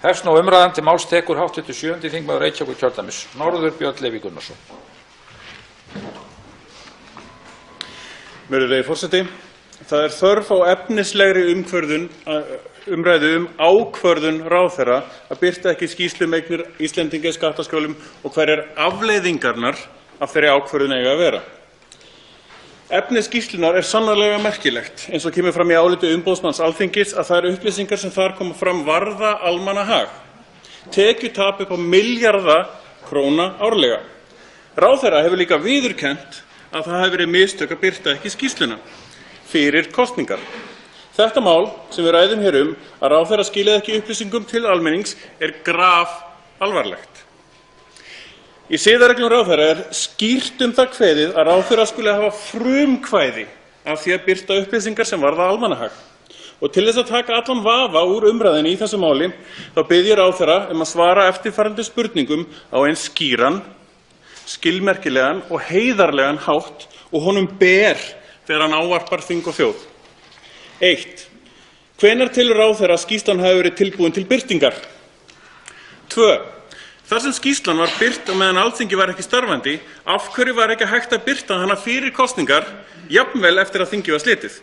Hefst nú umræðan. Til máls tekur hv. 7. þingmaður Reykjavíkurkjördæmis norður, Björn Leví Gunnarsson. Virðulegi forseti. Það er þörf á efnislegri umræðu ákvörðun ráðherra að birta ekki skýrslu eignir Íslendinga í skattaskjólum og hverjar afleiðingarnar af þeirri ákvörðun eiga að vera. Efni skýrslunnar er sannarlega merkilegt, eins og kemur fram í áliti umboðsmanns Alþingis að þær upplýsingar sem þar koma fram varða almannahag. Tekjutap upp á milljarða króna árlega. Ráðherra hefur líka viðurkennt að það hafi verið mistök að birta ekki skýrsluna fyrir kosningar. Þetta mál sem við ræðum hér að ráðherra skilaði ekki upplýsingum til almennings er grafalvarlegt. Í siðareglum ráðherra er skýrt það kveðið að ráðherra skuli hafa frumkvæði af því að birta upplýsingar sem varða almannahag. Og til þess að taka allan vafa úr umræðinni í þessu máli, þá bið ég ráðherra að svara eftirfarandi spurningum á eins skýran, skilmerkilegan og heiðarlegan hátt og honum ber þegar hann ávarpar þing og þjóð. 1. Hvenær telur ráðherra að skýrslan hafi verið tilbúin til birtingar? 2. Þar sem skýrslan var birt og meðan Alþingi var ekki starfandi, af hverju var ekki hægt að birta hana fyrir kosningar, jafnvel eftir að þingi var slitið?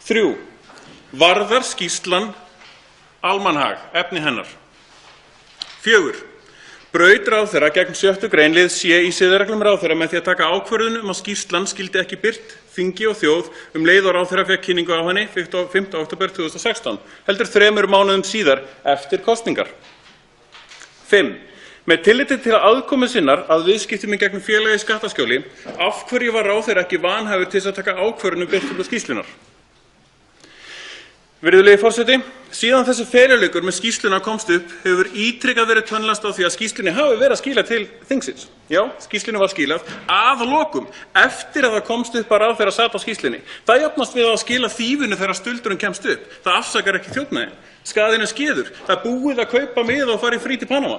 3. Varðar skýrslan almannahag, efni hennar? 4. Braut ráðherra gegn 6. grein lið C í siðareglum ráðherra með því að taka ákvörðun að skýrslan skyldi ekki birt þingi og þjóð leið og ráðherra fékk kynningu á henni 5. október 2016, heldur 3 mánuðum síðar eftir kosningar. 5. Með tilliti til aðkomu sinnar að viðskiptum í gegnum félagi í skattaskjóli, af hverju var ráðherra ekki vanhæfur til að taka ákvörðun birtingu skýrslunnar? Virðulegi forseti, síðan þessi feluleikur með skýrsluna komst upp hefur ítrekað verið tönnlast á því að skýrslunni hafi verið að skila til þingsins. Já, skýrslunni var skilað að lokum eftir að það komst upp að ráðherra sat á skýrslunni. Það jafnast við að skila þýfinu þegar stuldurinn kemst upp. Það afsakar ekki þjófnaðinn. Skaðinn er skeður. Það er búið að kaupa miða og fara í frí til Panama.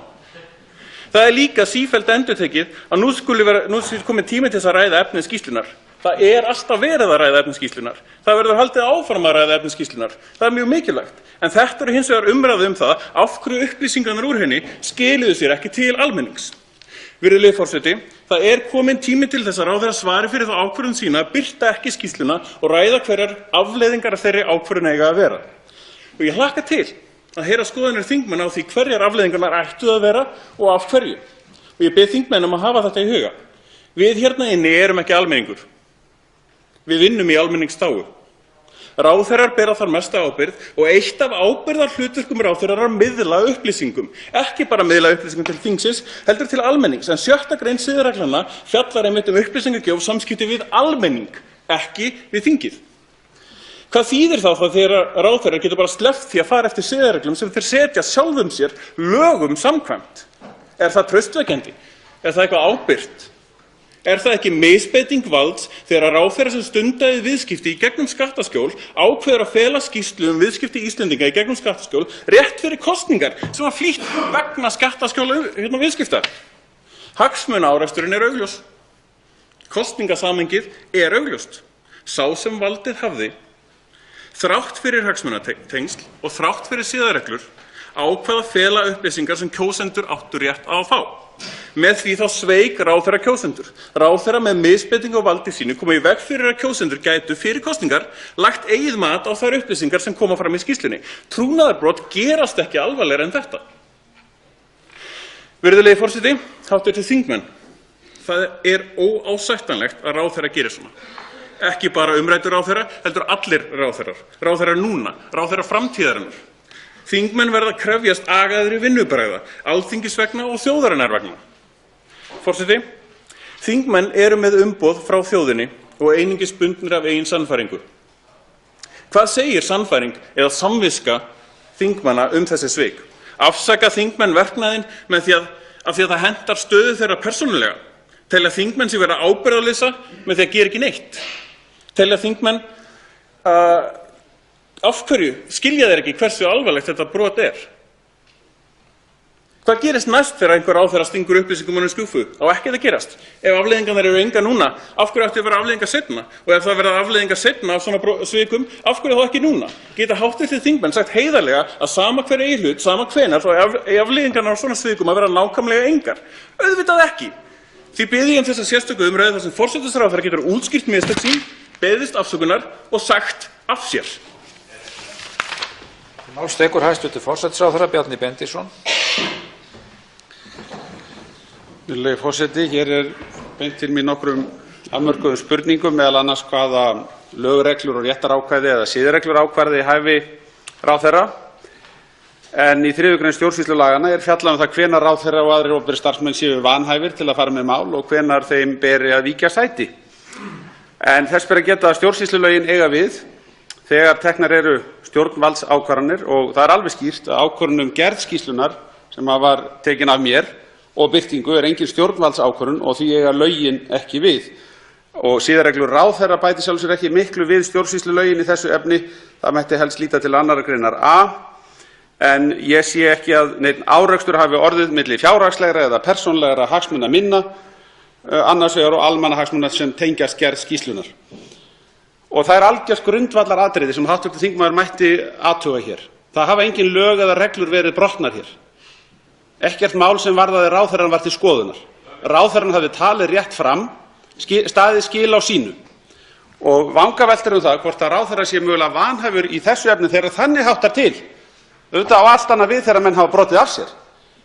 Það er líka sífellt endurtekið að nú sé kominn tími til þess að ræða efni skýrslunnar. Það er alltaf verið að ræða efni skýrslunnar. Það verður haldið áfram að ræða efni skýrslunnar. Það er mjög mikilvægt. En þetta eru hins vegar umræðu það af hverju upplýsingarnar úr henni skiluðu sér ekki til almennings. Virðulegi forseti, það er kominn tími til þess að ráðherra svari fyrir þá ákvörðun sína að birta ekki skýrsluna og ræða hverjar afleiðingar af þeirri ákvörðun eiga að vera. Og ég hlakka til að heyra skoðanir þingmanna á því hverjar afleiðingarnar ættu að vera og af hverju. Og ég bið þingmenn að hafa þetta í huga. Við hérna inni erum ekki almenningur. Við vinnum í almenningsþágu. Ráðherrar bera þar mesta ábyrgð og eitt af ábyrgðarhlutverkum ráðherrar er að miðla upplýsingum. Ekki bara miðla upplýsingum til þingsins, heldur til almennings. En 6. grein siðareglna fjallar einmitt upplýsingagjöf samskipti við almenning, ekki við þingið. Hvað þýðir þá þegar ráðherrar getur bara sleppt því að fara eftir siðareglum sem þeir setja sjálfum sér lögum samkvæmt? Er það traustvekjandi? Er það eitthvað ábyrgt? Er það ekki misbeiting valds þegar ráðherra sem stundaði viðskipti í gegnum skattaskjól ákveður að fela skýrslu viðskipti Íslendinga í gegnum skattaskjól rétt fyrir kosningar sem var flýtt vegna skattaskjóla viðskipta? Hagsmunaáreksturinn er augljós. Kosningasamhengið er augljóst. Sá sem valdið hafði, þrátt fyrir hagsmunatengsl og þrátt fyrir siðareglur, ákvað að fela upplýsingar sem kjósendur áttu rétt á að fá. Með því þá sveik ráðherra kjósendur. Ráðherra með misbeitingu á valdi sínu kom í veg fyrir að kjósendur gætu fyrir kosningar lagt eigið mat á þær upplýsingar sem koma fram í skýrslunni. Trúnaðarbrot gerast ekki alvarlegra en þetta. Virðulegi forseti, háttvirtir þingmenn, það er óásættanlegt að ráðherra geri svona. Ekki bara umræddur ráðherra, heldur allir ráðherrar. Ráðherrar núna, ráðherrar framtíðarinnar. Þingmenn verða að krefjast agaðri vinnubragða, Alþingis vegna og þjóðarinnar vegna. Forseti, þingmenn eru með umboð frá þjóðinni og einungis bundnir af eigin sannfæringu. Hvað segir sannfæring eða samviska þingmanna þessi svik? Afsaka þingmenn verknaðinn með því að það hentar stöðu þeirra persónulega? Telja þingmenn sig vera ábyrgðarlausa með því að gera ekki neitt? Telja þingmenn af hverju skilja þeir ekki hversu alvarlegt þetta brot er? Hvað gerist næst þegar einhver ráðherra stingur upplýsingum í skúffu? Á ekki að gerast. Ef afleiðingarnar eru engar núna, af hverju ættu að vera afleiðingar seinna? Og ef það verða afleiðingar seinna af svona svikum, af hverju þá ekki núna? Geta háttvirtir þingmenn sagt heiðarlega að sama hver eigi hlut, sama hvenær, þá eiga afleiðingarnar af svona svikum að vera nákvæmlega engar? Auðvitað ekki. Því bið ég þessa sérstöku umræðu þar sem forsætisráðherra getur útskýrt mistök sín, beðist afsökunar og sagt af sér. Máls tekur hæstv. Forsætisráðherra Bjarni Benediktsson. Virðulegi forseti, hér beint til mín nokkrum afmörkuðum spurningum, meðal annars hvaða lögreglur og réttarákvæði eða siðareglur ákvarði hæfi ráðherra. En í 3. grein stjórnsýslulaganna fjallað það hvenær ráðherra og aðrir opinberir starfsmenn séu vanhæfir til að fara með mál og hvenær þeim beri að víkja sæti. En þess ber að geta að stjórnsýslulögin eiga við þegar teknar eru stjórnvaldsákvarðanir og það alveg skýrt að ákvörðun gerð skýrslunnar sem var tekin af mér og birtingu engin stjórnvaldsákvörðun og því eiga lögin ekki við. Og siðareglur ráðherra bæti sjálfur sér ekki miklu við stjórnsýslulögin í þessu efni. Það mætti helst líta til 2. greinar A. En ég sé ekki að neinn árekstur hafi orðið milli fjárhagslegra eða persónulegra hagsmuna minna, annars vegar og almannahagsmuna sem tengjast gerð skýrslunnar. Og það algjört grundvallaratriði sem hv. þingmaður mætti athuga hér. Það hafa engin lög eða reglur verið brotnar hér. Ekkert mál sem varðaði ráðherrann var til skoðunar. Ráðherrann hafði talið rétt fram, staðið skil á sínu. Og vangaveltur það hvort að ráðherra sé mögulega vanhæfur í þessu efni þegar þannig háttar til. Auðvitað á allt annað við þegar menn hafa brotið af sér.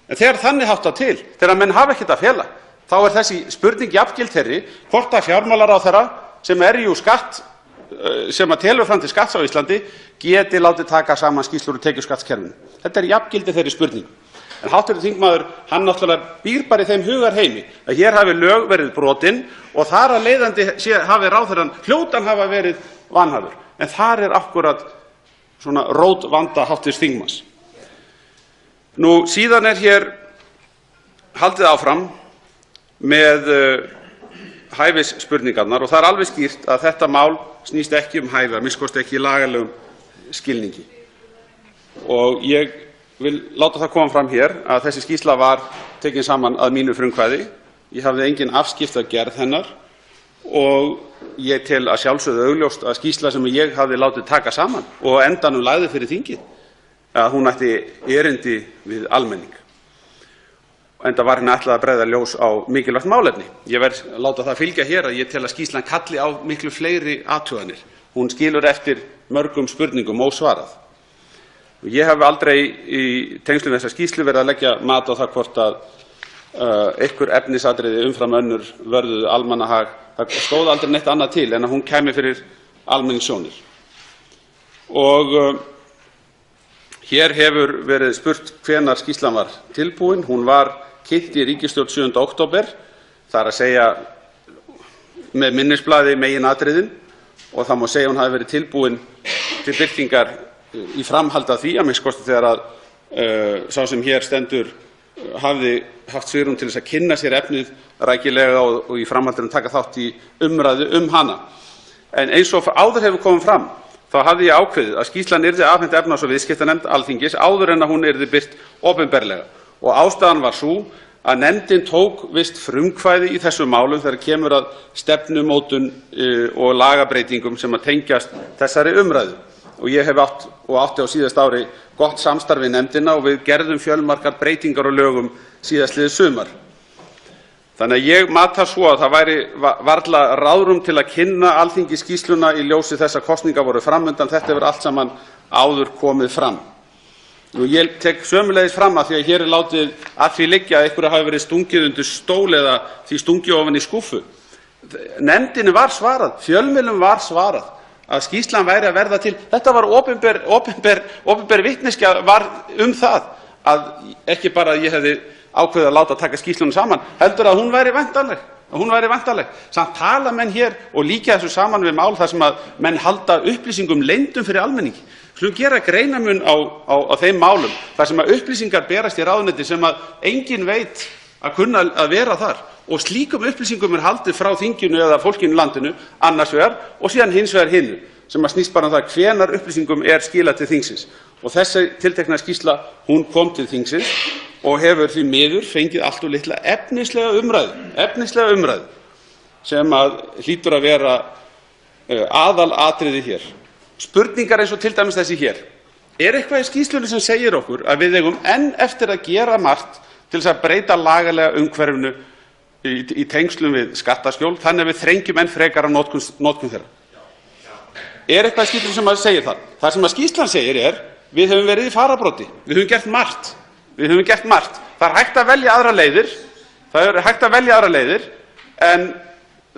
En þegar þannig háttar til, þegar menn hafa ekkert að fela, þá þessi spurning jafngild þeirri hvort að fjármálaráðherra sem jú skatt sem telur fram til skatts á Íslandi geti látið taka saman skýrslur úr tekjuskattskerfinu. Þetta jafngildi þeirri spurningu. En hv. þingmaður, hann náttúrulega býr bara í þeim hugarheimi að hér hafi lög verið brotin og þar að leiðandi hafi ráðherrann hljótan hafa verið vanhæfur. En þar akkúrat svona rót vanda hv. þingmanns. Nú síðan hér haldið áfram með hæfisspurningarnar og það alveg skýrt að þetta mál snýst ekki hæfi, að minnsta kosti ekki í lagalegum skilningi. Og ég vil láta það koma fram hér að þessi skýrsla var tekin saman að mínu frumkvæði. Ég hafði engin afskipti af gerð hennar og ég tel að sjálfsögðu augljóst að skýrsla sem ég hafði látið taka saman og á endanum lagði fyrir þingið að hún ætti erindi við almenning. Enda var henni ætlað að bregða ljós á mikilvægt málefni. Ég verð að láta það fylgja hér að ég tel að skýrslan kalli á miklu fleiri athuganir. Hún skilur eftir mörgum spurningum ósvarað. Ég hef aldrei í tengslum við þessa skýrslu verið að leggja mat á það hvort að einhver efnisatriði umfram önnur vörðuðu almannahag. Það stóð aldrei neitt annað til en að hún kæmi fyrir almenningssjónir. Og hér hefur verið spurt hvenær skýrslan var tilbúin. Hún var kynnt í ríkisstjórn 7. október, það að segja með minnisblaði meginatriðin og það má segja hún hafi verið tilbúin til birtingar í framhaldi af því, að minnsta kosti þegar að sá sem hér stendur hafði haft svigrúm til þess að kynna sér efnið rækilega og í framhaldinu taka þátt í umræðu hana. En eins og áður hefur komið fram, þá hafði ég ákveðið að skýrslan yrði afhent efnahags- og viðskiptanefnd Alþingis áður en að hún yrði birt opinberlega. Og ástæðan var sú að nefndin tók vist frumkvæði í þessum málum þegar kemur að stefnumótun og lagabreytingum sem að tengjast þessari umræðu. Og ég hef átti á síðasta ári gott samstarf við nefndina og við gerðum fjölmargar breytingar á lögum síðastliðið sumar. Þannig að ég mat það svo að það væri varla ráðrúm til að kynna Alþingi skýrsluna í ljósi þess að kosningar voru fram undan. Þetta hefur allt saman áður komið fram. Nú ég tek sömuleiðis fram að því að hér látið að því liggja að einhverju hafi verið stungið undir stól eða því stungið ofan í skúffu. Nefndinni var svarað, fjölmiðlum var svarað að skýrslan væri að verða til. Þetta var opinber vitneskja var það að ekki bara að ég hefði ákveðið að láta taka skýrsluna saman, heldur að hún væri væntanleg. Samt tala menn hér og líkja þessu saman við mál þar sem að menn halda upplýsingum leyndum fyrir almenningi. Skulum gera greinarmun á þeim málum þar sem að upplýsingar berast í ráðuneyti sem að enginn veit að kunna að vera þar og slíkum upplýsingum haldið frá þinginu eða fólkinu í landinu annars vegar og síðan hins vegar hinu sem að snýst bara það hvenar upplýsingum skilað til þingsins. Og þessi tiltekna skýrsla, hún kom til þingsins og hefur því miður fengið allt og litla efnislega umræðu sem að hlýtur að vera aðalatriði hér. Spurningar eins og til dæmis þessi hér. Er eitthvað í skýrslunni sem segir okkur að við eigum enn eftir að gera margt til þess að breyta lagalega umhverfinu í tengslum við skattaskjól þannig að við þrengjum enn frekar af notkun þeirra? Er eitthvað í skýrslunni sem segir það? Það sem að skýrslan segir við höfum verið í fararbroddi, við höfum gert margt. Það er hægt að velja aðrar leiðir, en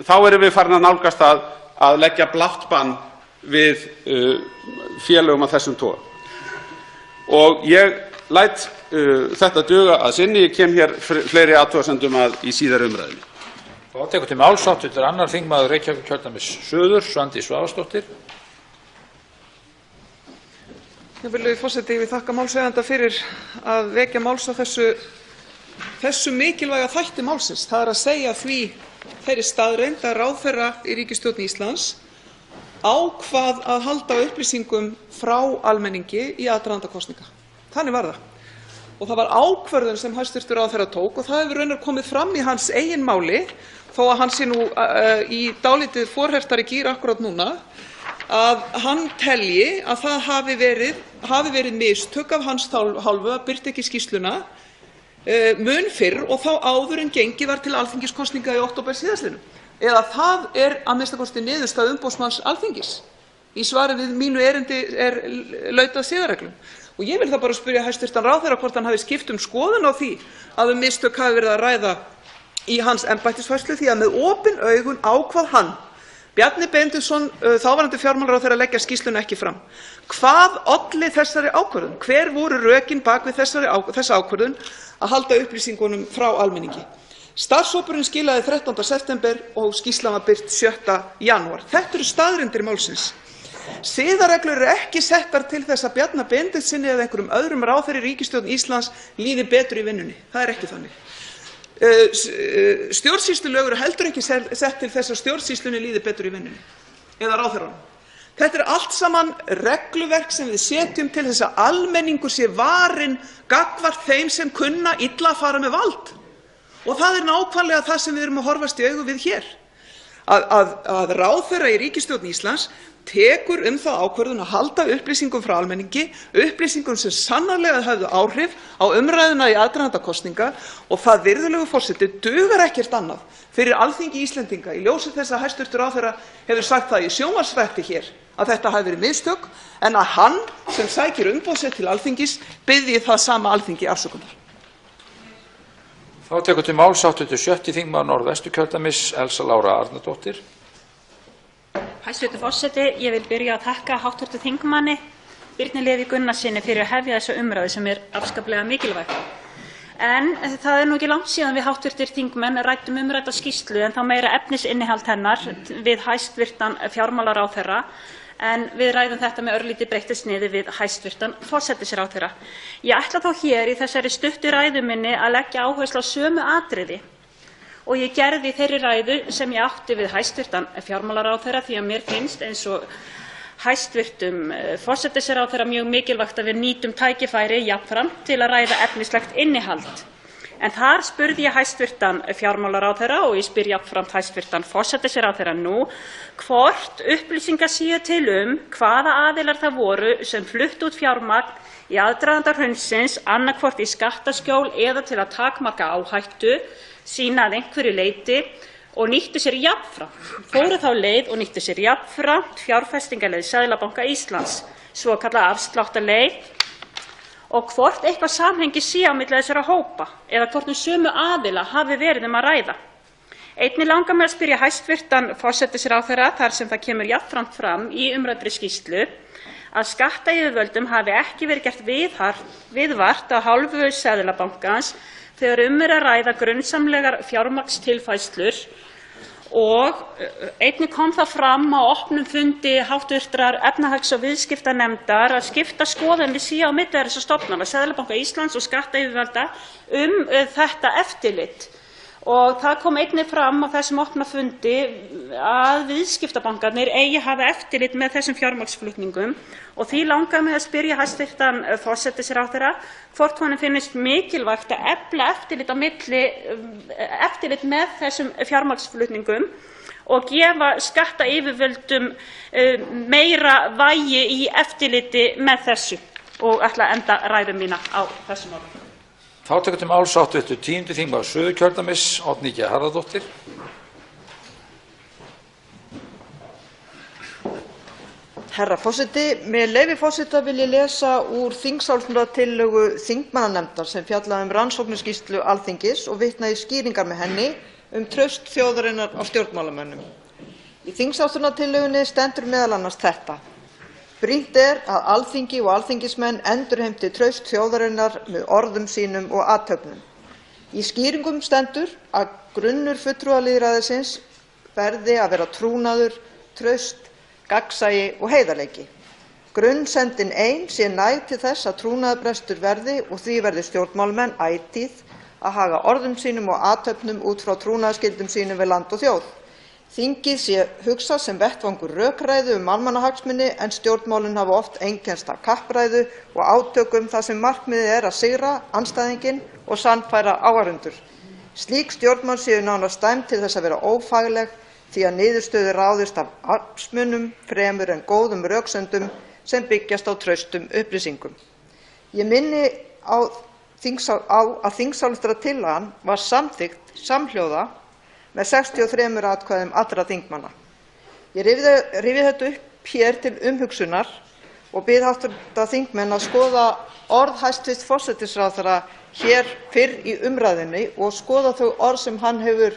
þá erum við farin að nálgast að leggja blátt bann við félögum af þessum toga. Og ég læt þetta duga að sinni. Ég kem hér fleiri athugasemdum að í síðari umræðunni. Þá tekur til máls hv. 2. þingmaður Reykjavíkurkjördæmis suður, Svandís Svavarsdóttir. Virðulegi forseti, ég vil þakka málshefjanda fyrir að vekja máls á þessu mikilvæga þætti málsins. Það er að segja þeirri staðreynd að ráðherra í ríkisstjórn Íslands ákvað að halda upplýsingum frá almenningi í aðdraganda kosninga. Þannig var það. Og það var ákvörðun sem hæstv. Ráðherra tók og það hefur raunar komið fram í hans eigin máli, þó að hann sé nú í dálítið forhertari gír akkúrat núna, að hann telji að það hafi verið mistök af hans hálfu að birta ekki skýrsluna mun fyrr og þá áður en gengið var til alþingiskosninga í október síðastliðnum. Eða það er að minnsta kosti niðurstaða umboðsmanns Alþingis. Í svari við mínu erindi laut að siðareglum. Og ég vil þá bara spyrja hæstv. Ráðherra hvort hann hafi skipt skoðun á því að mistök hafi verið að ræða í hans embættisfærslu, því að með opin augun ákvað hann, Bjarni Benediktsson, þáverandi fjármálaráðherra, að leggja skýrsluna ekki fram. Hvað olli þessari ákvörðun? Hver voru rökin bak við þessa ákvörðun að halda upplýsingunum frá almenningi? Starfshópurinn skilaði 13. september og skýrslan var birt 7. janúar. Þetta eru staðreyndir málsins. Siðareglur eru ekki settar til þess að Bjarna Benediktssyni eða einhverjum öðrum ráðherra í ríkisstjórn Íslands líði betur í vinnunni. Það er ekki þannig. Stjórnsýslulög eru heldur ekki sett til þess að stjórnsýslunni líði betur í vinnunni eða ráðherranum. Þetta er allt saman regluverk sem við setjum til þess að almenningur sé varinn gagnvart þeim sem kunna illa að fara með vald. Og það er nákvæmlega það sem við erum að horfast í augu við hér. Að ráðherra í ríkisstjórn Íslands tekur þá ákvörðun að halda upplýsingum frá almenningi, upplýsingum sem sannarlega höfðu áhrif á umræðuna í aðdraganda kosninga, og það, virðulegur forseti, dugar ekkert annað fyrir Alþingi Íslendinga í ljósi þess að hæstv. Ráðherra hefur sagt það í sjónvarpsfrétti hér að þetta hafi verið mistök, en að hann sem sækir umboð sitt til Alþingis biðji það sama Alþingi afsökunar. Þá tekur til máls hv. 6. þingmaður Norðvesturkjördæmis, Elsa Lára Arnardóttir. Hæstv. forseti, ég vil byrja að þakka hv. þingmanni Birni Leví Gunnarssyni fyrir að hefja þessa umræðu sem er afskaplega mikilvæg. En það er nú ekki langt síðan við hv. þingmenn ræddum umrædda skýrslu, en þá meira efnisinnihald hennar við hæstv. fjármálaráðherra, en við ræðum þetta með örlítið breyttu sniði við hæstv. forsætisráðherra. Ég ætla þá hér í þessari stuttu ræðu minni að leggja áherslu á sömu atriði og ég gerði í þeirri ræðu sem ég átti við hæstv. fjármálaráðherra, því að mér finnst eins og hæstv. forsætisráðherra mjög mikilvægt að við nýtum tækifæri jafnframt til að ræða efnislegt innihald. En þar spurði ég hæstv. fjármálaráðherra og ég spyr jafnframt hæstv. forsætisráðherra nú hvort upplýsingar séu til hvaða aðilar það voru sem fluttu út fjármagn í aðdraganda hrunsins, annaðhvort í skattaskjól eða til að takmarka áhættu sína að einhverju leyti, og nýttu sér fóru þá leið og nýttu sér jafnframt fjárfestingarleið Seðlabanka Íslands, svokallaða afsláttarleið, og hvort eitthvað samhengi sé á milli þessara hópa eða hvort sömu aðila hafi verið að ræða. Einnig langar mig að spyrja hæstv. forsætisráðherra, þar sem það kemur jafnframt fram í umræddri skýrslu að skattyfirvöldum hafi ekki verið gert viðvart af hálfu Seðlabankans þegar er að ræða grunnsamlegar fjármagnstilfærslur, og einnig kom það fram á opnum fundi hv. efnahags- og viðskiptanefndar að skipta skoðanir séu á milli þessara stofnana, Seðlabanka Íslands og skattyfirvalda, þetta eftirlit. Og það kom einnig fram á þessum opna fundi að viðskiptabankarnir eigi að hafa eftirlit með þessum fjármagnsflutningum og því langar mig að spyrja hæstv. Forsætisráðherra hvort honum finnist mikilvægt að efla eftirlit með þessum fjármagnsflutningum og gefa skattyfirvöldum meira vægi í eftirliti með þessu og ætla að enda ræðu mína á þessum orðum. Þá tekur til máls hv. 10. þingmaður Suðurkjördæmis, Oddný G. Harðardóttir. Herra forseti, með leyfi forseta vil ég lesa úr þingsályktunartillögu þingmannanefndar sem fjallaði rannsóknarskýrslu Alþingis og vitna í skýringar með henni traust þjóðarinnar á stjórnmálamönnum. Í þingsályktunartillögunni stendur meðal annars þetta: Brýnt að Alþingi og alþingismenn endurheimti traust þjóðarinnar með orðum sínum og athöfnum. Í skýringum stendur að grunnur fulltrúalýðræðisins verði að vera trúnaður, traust, gagnsæi og heiðarleiki. Grunsemdin ein sé næg til þess að trúnaðarbrestur verði og því verði stjórnmálamenn ætíð að haga orðum sínum og athöfnum út frá trúnaðarskyldum sínum við land og þjóð. Þingið sé hugsað sem vettvangur rökræðu almannahagsmuni en stjórnmálin hafa oft einkennst af kappræðu og átökum þar sem markmiðið að sigra andstæðinginn og sannfæra áhorfendur. Slík stjórnmál séu nánast dæmd til þess að vera ófagleg því að niðurstöður ráðist af aflsmunum fremur en góðum röksemdum sem byggjast á traustum upplýsingum. Ég minni á að þingsályktunartillagan var samþykkt samhljóða með 63 atkvæðum allra þingmanna. Ég rifja þetta upp hér til umhugsunar og bið hv. þingmenn að skoða orð hæstv. Forsætisráðherra hér fyrr í umræðunni og skoða þau orð sem hann hefur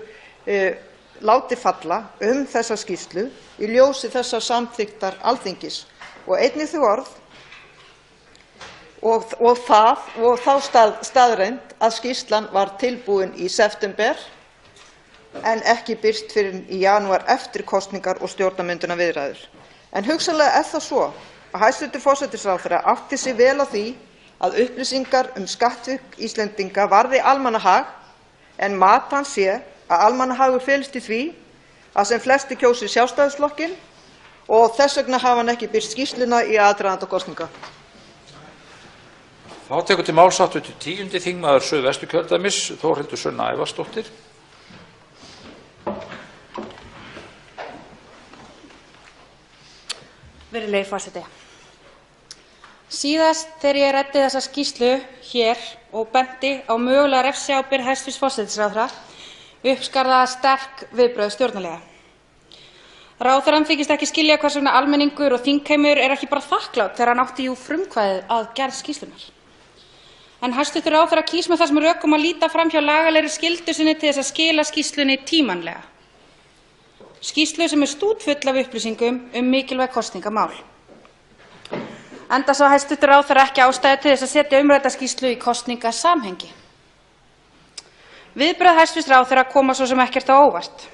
látið falla þessa skýrslu í ljósi þessa samþykktar Alþingis og einnig þau orð og þá staðreynd að skýrslan var tilbúin í september en ekki birt fyrr en í janúar eftir kosningar og stjórnarmyndunarviðræður. En hugsanlega það svo að hæstv. forsætisráðherra átti sig vel á því að upplýsingar skattsvik Íslendinga varði almannahag en mat hans sé að almannahagur felist í því að sem flestir kjósi Sjálfstæðisflokkinn og þess vegna hafi hann ekki birt skýrsluna í aðdraganda kosninga. Þá tekur til máls hv. 10. þingmaður Suðvesturkjördæmis, Þórhildur Sunna Ævarsdóttir. Virðulegi forseti. Síðast þegar ég ræddi þessa skýrslu hér og benti á mögulega refsiábyrgð hæstv. forsætisráðherra uppskar það sterk viðbrögð stjórnarliða. Ráðherrann þykist ekki skilja hvers vegna almenningur og þingheimur ekki bara þakklát þegar hann átti frumkvæðið að gerð skýrslunnar. En hæstv. ráðherra kýs með þessum rökum að líta fram hjá lagalegri skyldu sinni til þess að skila skýrslunni tímanlega. Skýrslu sem stútfull af upplýsingum mikilvæg kosningamál. Enda sá hæstv. ráðherra ekki ástæðu til þess að setja umrædda skýrslu í kosningasamhengi. Viðbrögð hæstv. ráðherra koma svo sem ekkert á óvart.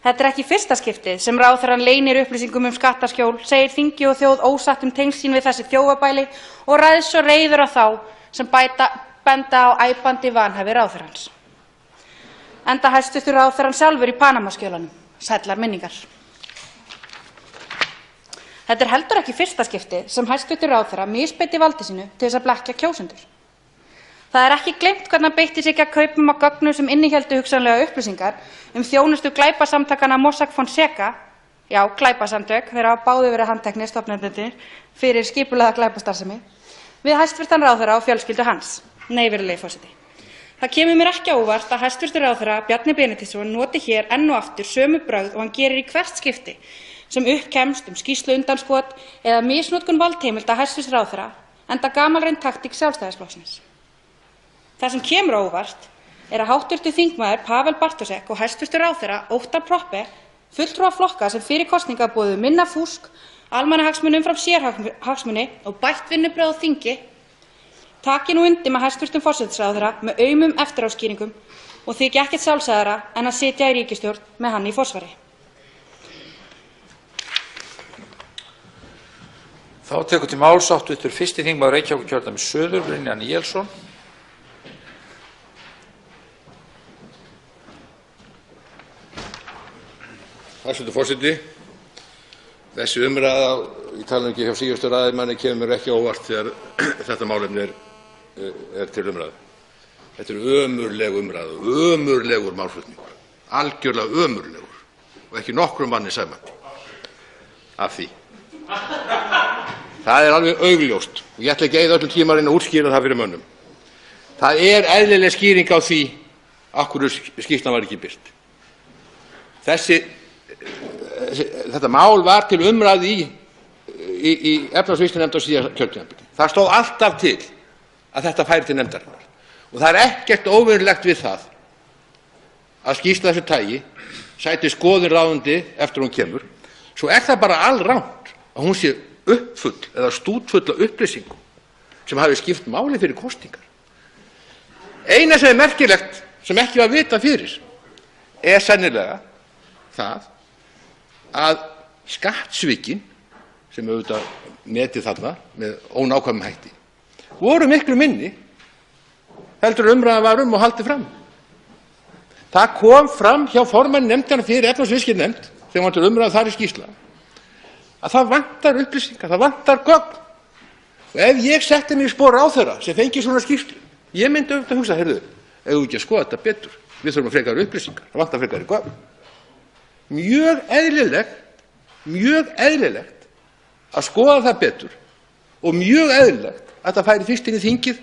Þetta ekki fyrsta skiptið sem ráðherrann leynir upplýsingum skattaskjól, segir þingi og þjóð ósatt tengsl sín við þessi þjófabæli og ræðst svo reiður á þá sem benda á æpandi vanhæfi ráðherrans. Enda hæstv. ráðherrann sjálfur í Panama-skjölunum. Sællar minningar. Þetta heldur ekki fyrsta skiptið sem hæstv. ráðherra misbeitti valdi sínu til þess að blekkja kjósendur. Það ekki gleymt hvernig hann beitti sig gegn kaupum á gögnum sem innihéldu hugsanlega upplýsingar þjónustu glæpasamtakanna Mossack Fonseca, já, glæpasamtök, þeir hafa báðir verið handteknir stofnendurnir fyrir skipulagða glæpastarfsemi, við hæstv. ráðherra og fjölskyldu hans. Nei, virðulegi forseti. Það kemur mér ekki á óvart að hæstv. ráðherra Bjarni Benediktsson noti hér enn og aftur sömu brögð og hann gerir í hvert skipti sem upp kemst skýrslu undanskot eða misnotkun valdheimilda hæstv. ráðherra, enda gamalreynd taktík Sjálfstæðisflokksins. Það sem kemur á óvart að hv. þingmaður Pavel Bartošek og hæstv. ráðherra Óttarr Proppé, fulltrúar flokka sem fyrir kosningar boðuðu minna fúsk, almannahagsmuni umfram sérhagsmuni og bætt vinnubrögð á þingi, taki nú undir með hæstv. forsætisráðherra með aumum eftiráskýringum og þyki ekkert sjálfsagðara en að sitja í ríkisstjórn með hann í forsvari. Þá tekur til máls hv. 1. þingmaður Reykjavíkurkjördæmis suður, Brynjar Níelsson. Hæstv. forseti. Þessi umræða, ég tala ekki hjá síðustu ræðumanni, kemur mér ekki á óvart þegar þetta málefni er til umræðu. Þetta er ömurleg umræða, ömurlegur málflutningur, algjörlega ömurlegur og ekki nokkrum manni sæmandi af því. Það er alveg augljóst og ég ætla ekki að eyða öllum tíma að reyna að útskýra það fyrir mönnum. Það er eðlileg skýring á því af hverju skýrslan var ekki birt. Þetta mál var til umræðu í efnahags- og viðskiptanefnd á síðasta kjörtímabili. Það stóð alltaf til að þetta færi til nefndarinnar og það er ekkert óvenjulegt við það að skýrsla þessu tagi sæti skoðun ráðuneyti eftir hún kemur. Svo er það bara alrangt að hún sé uppfull eða stútfull af upplýsingum sem hafi skipt máli fyrir kosningar. Eina sem er merkilegt sem ekki var vitað fyrir er sennilega það að skattsvikin sem auðvitað metið þarna með ónákvæmum hætti voru miklu minni heldur en umræðan var og haldið fram. Það kom fram hjá formanni nefndarinnar fyrir efnahags- og viðskiptanefnd þegar var til umræðu þar í skýrsla að það vantar upplýsingar, það vantar gögn. Og ef ég setti mig í spor ráðherra sem fengi svona skýrslu, ég myndi auðvitað hugsa, heyrðu, ef þú ekki að skoða þetta betur, við þurfum að frekari upplýsingar, það vantar frekari gögn. Mjög eðlilegt að skoða það betur og mjög eðlilegt að það færi fyrst inn í þingið,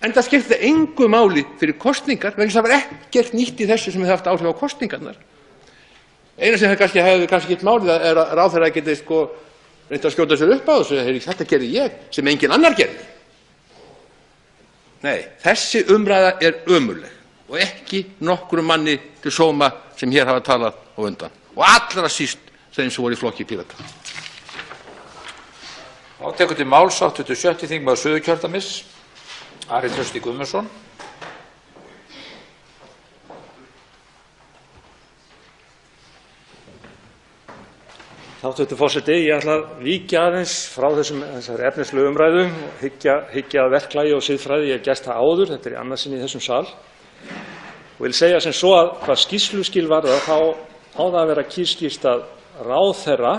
en það skipti engu máli fyrir kosningar vegna þess að það var ekkert nýtt í þessu sem hefði haft áhrif á kosningarnar. Eina sem hefði kannski skipt máli er að ráðherra geti reynt að skjóta sér upp á þessu, þetta gerði ég sem enginn annar gerði. Nei, þessi umræða er ömurleg og ekki nokkrum manni til sóma sem hér hafa talað á undan og allra síst þeim sem voru í flokki Pírata. Þá tekur til máls 87. þingmaður Suðurkjördæmis, Ari Trausti Guðmundsson. Hæstv. forseti. Ég ætla að víkja aðeins frá þessari efnislegu umræðu og hyggja að verklagi og siðfræði. Ég hef gert það áður, þetta er í annað sinn í þessum sal. Og vil segja sem svo að hvað skýrsluskil varðar þá á það að vera kýrskýrt að ráðherra,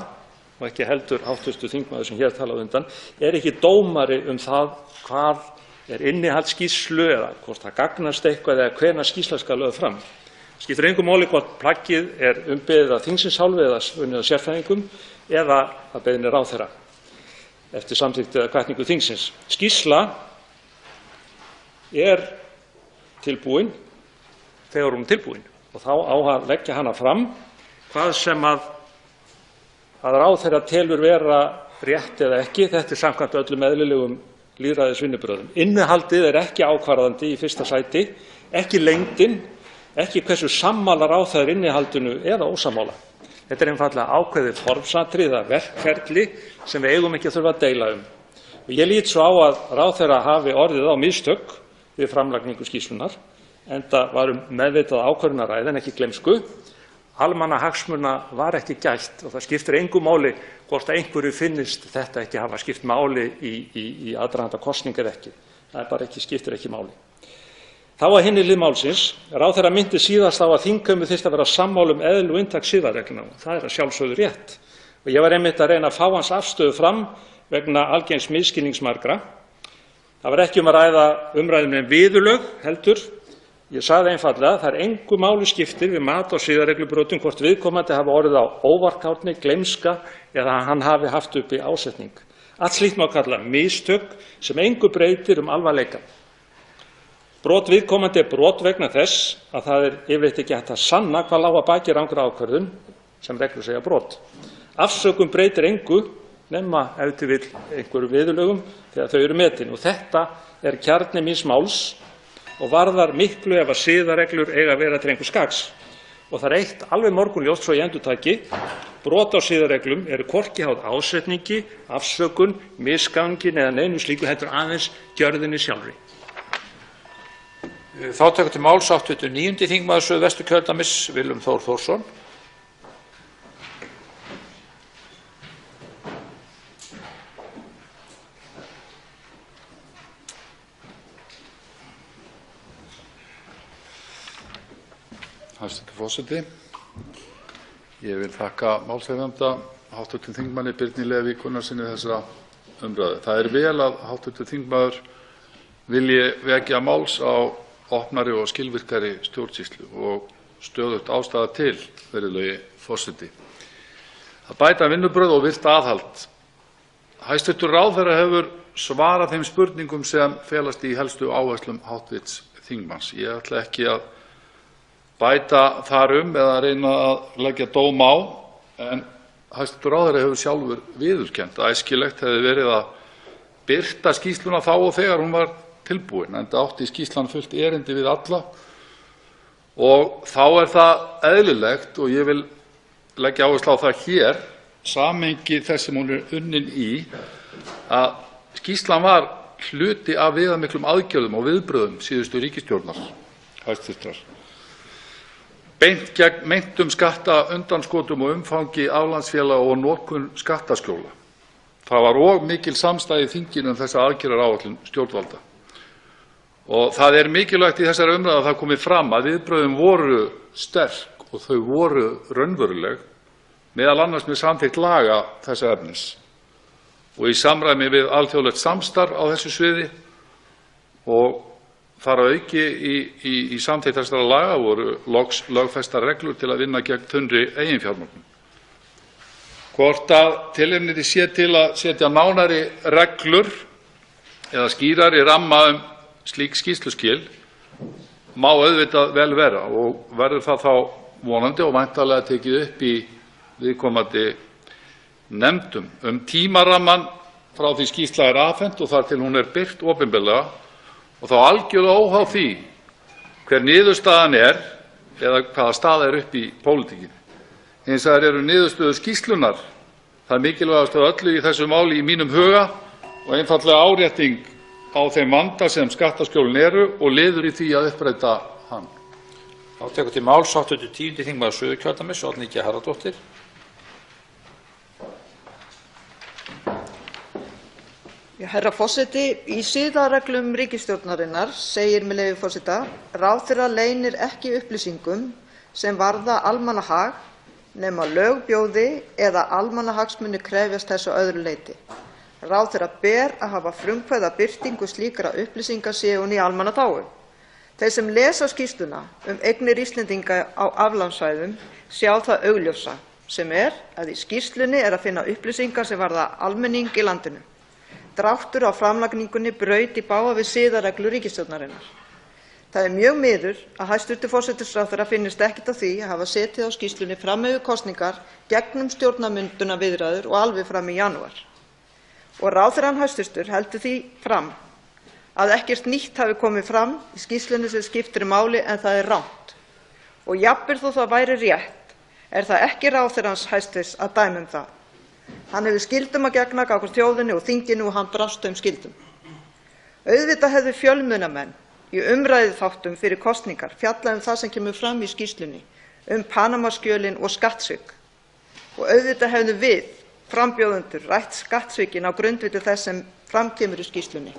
og ekki heldur hv. þingmaður sem hér talaði á undan, er ekki dómari það hvað er innihald skýrslu eða hvort það gagnast eitthvað eða hvenær skýrsla skal lögð fram. Skiptir engu máli hvort plaggið er umbeðið af þingsins hálfu eða unnið af sérfræðingum eða að beiðni ráðherra eftir samþykkt eða hvatningu þingsins. Skýrsla er tilbúin þegar hún er tilbúin og þá á að leggja hana fram hvað sem að ráðherra telur vera rétt eða ekki. Þetta er samkvæmt öllum eðlilegum lýðræðisvinnubrögðum. Innihaldið er ekki ákvarðandi í fyrsta sæti, ekki lengdin, ekki hversu sammála ráðherra innihaldinu eða ósammála. Þetta er einfaldlega ákveðið formsatriði eða verkferli sem við eigum ekki að þurfa að deila um. Og ég lít svo á að ráðherra hafi orðið á mistök við framlagningu skýrslunnar, enda var meðvitað ákvörðun að ræða en ekki gleymsku. Almannahagsmuna var ekki gætt og það skiptir engu máli hvort að einhverju finnist þetta ekki hafa skipt máli í aðdraganda kosninga eða ekki. Það er bara skiptir ekki máli. Þá að hinni hlið málsins, ráðherra myndi síðast á að þingheimur þyrfti að vera sammála eðli og inntak siðareglna. Það er að sjálfsögðu rétt. Og ég var einmitt að reyna að fá hans afstöðu fram vegna algengs misskilnings margra. Það var ekki að ræða umræðum um viðurlög heldur. Ég sagði einfaldlega að það er engu máli skiptir við mat á siðareglubrotum hvort viðkomandi hafi orðið á óvarkárni, gleymska eða að hann hafi haft uppi ásetning. Allt slíkt má kalla mistök sem engu breytir alvarleikann. Brot viðkomandi er brot vegna þess að það er yfirleitt ekki hægt að sanna hvað lá að baki rangri ákvörðun sem reglur segja brot. Afsökun breytir engu nema ef til vill einhverju viðurlögum þegar þau eru metin og þetta er kjarni míns máls og varðar miklu ef að siðareglur eiga að vera til einhvers gagns. Og það er eitt alveg morgunljóst svo ég endurtaki, brot á siðareglum eru hvorki háð ásetningi, afsökun, misgangin eða neinu slíku heldur aðeins gjörðinni sjálfri. Þá tekur til máls 89. þingmaður Suðvesturkjördæmis, Willum Þór Þórsson. Hæstv. forseti. Ég vil þakka málshefjanda, hv. þingmanni Birni Leví Gunnarssyni, þessa umræðu. Það er vel að hv. þingmaður vilji vekja máls á opnari og skilvirkari stjórnsýslu og stöðugt ástæða til, virðulegi forseti, að bæta vinnubrögð og virkt aðhald. Hæstv. ráðherra hefur svarað þeim spurningum sem felast í helstu áherslum hv. þingmanns. Ég ætla ekki að bæta þar eða reyna að leggja dóm á, en hæstv. ráðherra hefur sjálfur viðurkennt að æskilegt hefði verið að birta skýrsluna þá og þegar hún var tilbúin, enda átti skýrslan fullt erindi við alla og þá er það eðlilegt, og ég vil leggja áherslu á það hér, samhengi þess sem hún er unnin í, að skýrslan var hluti af viðamiklum aðgerðum og viðbrögðum síðustu ríkisstjórnar hæstvirtrar, beint gegn meintum skattaundanskotum og umfangi aflandsfélaga og notkun skattaskjóla. Það var og mikil samstaða í þinginu um þessa aðgerðaáætlun stjórnvalda. Og það er mikilvægt í þessari umræðu að það komi fram að viðbrögðin voru sterk og þau voru raunveruleg, meðal annars með samþykkt laga þessa efnis og í samræmi við alþjóðlegt samstarf á þessu sviði, og þar að auki í samþykkt þessara laga voru loks lögfestar reglur til að vinna gegn þunnri eiginfjármögnun. Hvort að tilefni sé til að setja nánari reglur eða skýrari ramma slík skýrsluskil má auðvitað vel vera, og verður það þá vonandi og væntanlega tekið upp í viðkomandi nefndum. Tímarammann frá því skýrsla er afhent og þar til hún er birt opinberlega, og þá algjörlega óháð því hver niðurstaðan er eða hvaða staða er uppi í pólitíkinni. Hins vegar eru niðurstöður skýrslunnar það mikilvægast af öllu í þessu máli í mínum huga og einfaldlega árétting á þeim vanda sem skattaskjólin eru og liður í því að uppræta hann. Þá tekur til máls hv. 10. þingmaður Suðurkjördæmis, Oddný G. Harðardóttir. Herra forseti, í siðareglum ríkisstjórnarinnar segir, með leyfi forseta: ráðherra leynir ekki upplýsingum sem varða almannahag nema lög bjóði eða almannahagsmunir krefjast þess að öðru leyti. Ráðherra ber að hafa frumkvæði að birtingu slíkra upplýsinga sé hún í almannaþágu. Þeir sem lesa skýrsluna eignir Íslendinga á aflandssvæðum sjá það augljósa, sem er að í skýrslunni er að finna upplýsingar sem varða almenning í landinu. Dráttur á framlagningunni braut í bága við siðareglur ríkisstjórnarinnar. Það er mjög miður að hæstv. forsætisráðherra finnist ekkert á því að hafa setið á skýrslunni fram yfir kosningar, gegnum stjórnarmyndunarviðræður og alveg fram í janúar. Og ráðherrann hæstv. Heldur því fram að ekkert nýtt hafi komið fram í skýrslunni sem skiptir máli, en það er rangt. Og jafnvel þó það væri rétt, er það ekki ráðherrans hæstv. Að dæma það. Hann hefur skyldum að gegna gagnvart þjóðinni og þinginu og hann brást þeim skyldum. Auðvitað hefðu fjölmiðlamenn í umræðuþáttum fyrir kosningar fjallað það sem kemur fram í skýrslunni, Panama-skjölin og skattsvik. Og auðvitað hefðu við, frambjóðendur, rætt skattsvikin á grundvelli þess sem fram kemur í skýrslunni.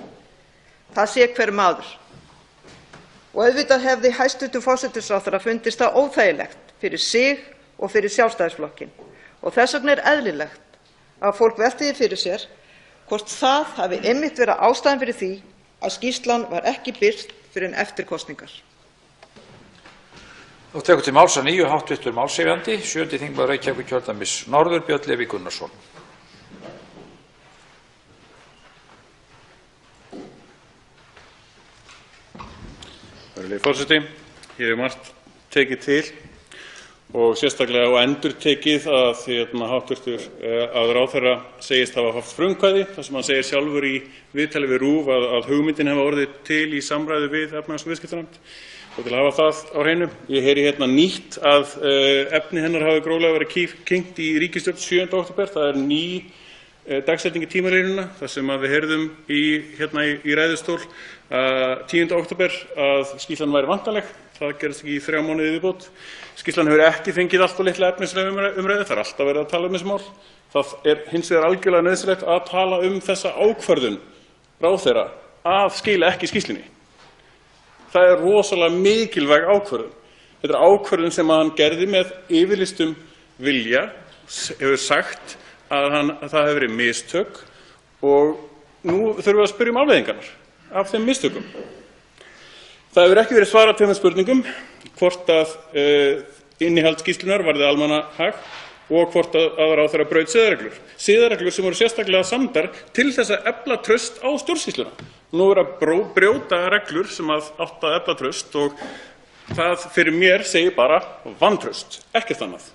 Það sé hver maður. Og auðvitað hefði hæstv. forsætisráðherra fundist það óþægilegt fyrir sig og fyrir Sjálfstæðisflokkinn. Og þess vegna er eðlilegt að fólk velti því fyrir sér hvort það hafi einmitt verið ástæðan fyrir því að skýrslan var ekki birt fyrr en eftir kosningar. Þá tekur til máls að nýju hv. málshefjandi, 7. þingmaður Reykjavíkurkjördæmis norður, Björn Leví Gunnarsson. Virðulegi forseti, hér er margt tekið til og sérstaklega og endurtekið að ráðherra segist hafa haft frumkvæði, þar sem hann segir sjálfur í viðtali við RÚV að hugmyndin hafi orðið til í samræðu við efnahags- og viðskiptanefnd. Og til að hafa það á hreinu, ég heyri hérna nýtt að efni hennar hafi gróflega verið kynnt í ríkisstjórn 7. október. Það er ný dagsetning í tímalínuna, þar sem við heyrðum í ræðustól 10. október að skýrslan væri væntanleg. Það gerðist ekki í 3 mánuði viðbót. Skýrslan hefur ekki fengið allt of litla efnislega umræðu. Það er alltaf verið að tala um þessi mál. Það er hins vegar algjörlega nauðsynlegt að tala um þessa ákvörðun ráðherra að skila ekki skýrslunni. Það er rosalega mikilvæg ákvörðun. Þetta er ákvörðun sem hann gerði með yfirlýstum vilja, hefur sagt að það hefur verið mistök og nú þurfum við að spyrja afleiðingarnar af þeim mistökum. Það hefur ekki verið svarað tveimur spurningum, hvort að innihald skýrslunnar varði almannahag og hvort að ráðherra braut siðareglur sem voru sérstaklega samdar til þess að efla traust á stjórnsýsluna. Nú er að brjóta reglur sem átt að efla traust og það fyrir mér segir bara vantraust, ekkert annað.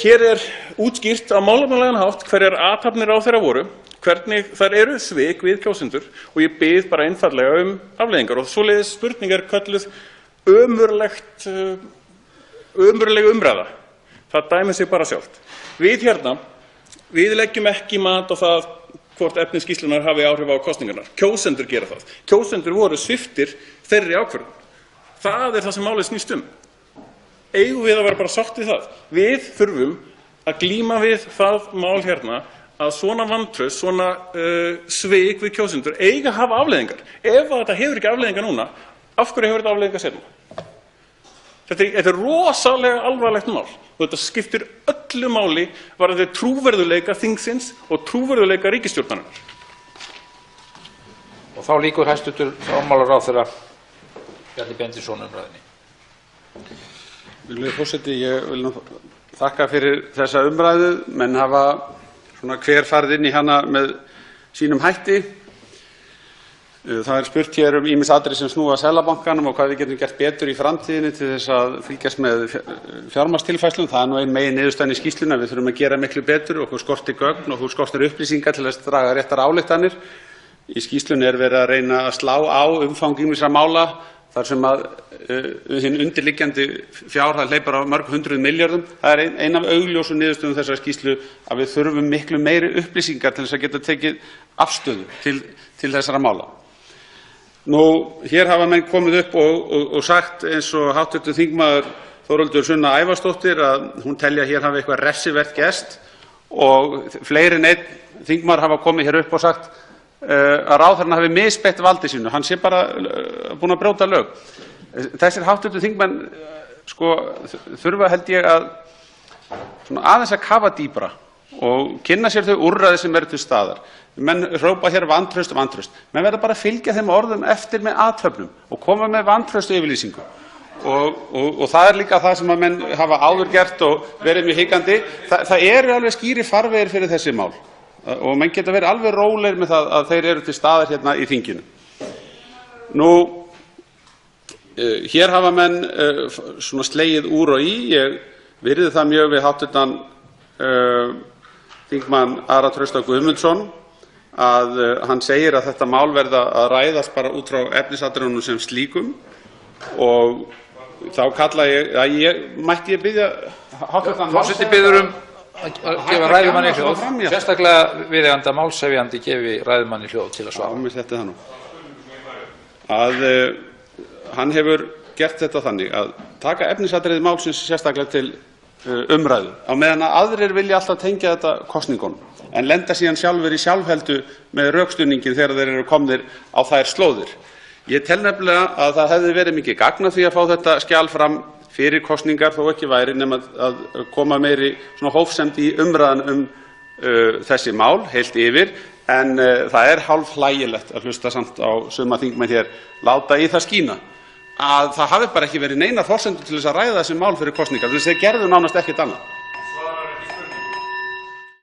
Hér er útskýrt á málefnalegan hátt hverjar athafnir ráðherra voru, hvernig þær eru svik við kjósendur og ég bið bara einfaldlega afleiðingar og svoleiðis spurning kölluð ömurleg umræða. Það dæmir sig bara sjálft. Við leggjum ekki mat á það hvort efni skýrslunnar hafi áhrif á kosningarnar. Kjósendur gera það. Kjósendur voru sviptir þeirri ákvörðun. Það er það sem málið snýst Eigum við að vera bara sátt við það? Við þurfum að glíma við það mál að svona vantraust, svona svik við kjósendur eiga að hafa afleiðingar. Ef þetta hefur ekki afleiðingar núna, af hverju hefur þetta afleiðingar seinna? Þetta er rosalega alvarlegt mál og þetta skiptir öllu máli varðandi trúverðugleika þingsins og trúverðugleika ríkisstjórnarinnar. Og þá lýkur hæstv. Fjármálaráðherra Bjarni Benediktsson umræðunni. Virðulegur forseti, ég vil þakka fyrir þessa umræðu. Menn hafa hver farið inn í hana með sínum hætti. Það spurt hér ýmis atriði sem snúa að Seðlabankanum og hvað við getum gert betur í framtíðinni til þess að fylgjast með fjármagnstilfærslum. Það nú ein megin niðurstaðan í skýrslunni að við þurfum að gera miklu betur. Okkur skortir gögn og okkur skortir upplýsingar til að draga réttar ályktanir. Í skýrslunni verið að reyna að slá á umfang ýmissa mála þar sem að hinn undirliggjandi fjárhæð hleypur á mörg hundruð milljörðum. Það er ein af augljósum niðurstöðum þessarar skýrslu að við þurfum miklu meiri upplýsingar til þess að geta tekið afstöðu til þessara mála. Hér hafa menn komið upp og sagt eins og hv. þingmaður Þórhildur Sunna Ævarsdóttir að hún telji að hér hafi eitthvað refsivert gerst og fleiri en einn þingmaður hafa komið hér upp og sagt að ráðherrann hafi misbeitt valdi sínu, hann sé bara búinn að brjóta lög. Þessir hv. þingmenn þurfa held ég að aðeins að kafa dýpra og kynna sér þau úrræði sem eru til staðar. Menn hrópa hér vantraust. Menn verða bara að fylgja þeim orðum eftir með athöfnum og koma með vantraustsyfirlýsingu. Og það er líka það sem að menn hafa áður gert og verið mjög hikandi. Það eru alveg skýrir farvegir fyrir þessi mál og menn geta verið alveg rólegir með það að þeir eru til staðar hérna í þinginu. Hér hafa menn slegið úr og í. Ég virði það mjög við hv. Þingmann Ara Trausta Guðmundsson að hann segir að þetta mál verða að ræðast bara út frá efnisatriðunum sem slíkum og þá kalla mætti ég biðja hv. Forseti biður að gefa ræðumanni hljóð, sérstaklega viðeigandi málshefjandi gefi ræðumanni hljóð til að svara. Mér þetta nú. Að hann hefur gert þetta þannig að taka efnisatriði málsins sérstaklega til umræðu á meðan að aðrir vilja alltaf tengja þetta kosningunum en lenda síðan sjálfur í sjálfheldu með rökstuðninginn þegar þeir eru komnir á þær slóðir. Ég tel nefnilega að það hefði verið mikið gagn af því að fá þetta skjal fram fyrir kosningar þó ekki væri nema að koma meiri hófsemd í umræðan þessi mál heilt yfir en það er hálf hlægilegt að hlusta samt á suma þingmenn hér láta í það skína að það hafi bara ekki verið neinar forsendur til þess að ræða þessi mál fyrir kosningar, þess að þeir gerðu nánast ekkert annað.